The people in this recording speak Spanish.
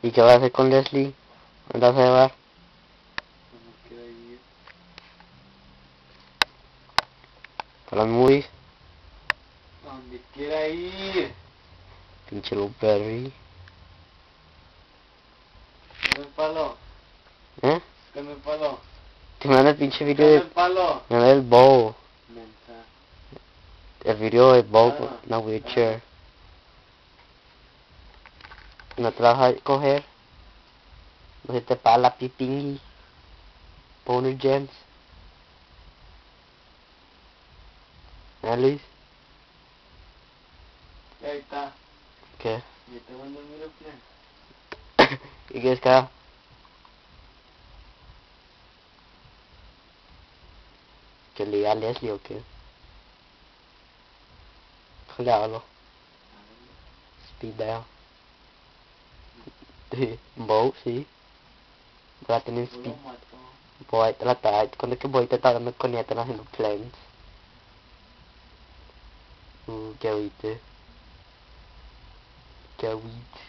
¿Y qué vas a hacer con Leslie? ¿Dónde vas a llevar? No quiero ir. ¿Para las movies? A donde quiera ir. Pinche Blueberry. Dame el palo. ¿Eh? Dame el palo. Te manda el pinche video Dame de... el palo. Me manda el bow. Mensa. El video del bow con Ah, una wheelchair. ¿No te la vas a coger? No se te para la pipingui. Bonus gems. ¿Eh, Luis? Y ahí está. ¿Qué? Y te mando el Miroplane. ¿Y qué es que haga? ¿Que le diga a Leslie o qué? ¿Qué le hablo? Speed dial. Bow, sí. La tienen Yo speed. lo mato. Boy, te la está... Cuando es que Boy te está dando con ella, te están haciendo planes. Qué agüite. Qué agüite.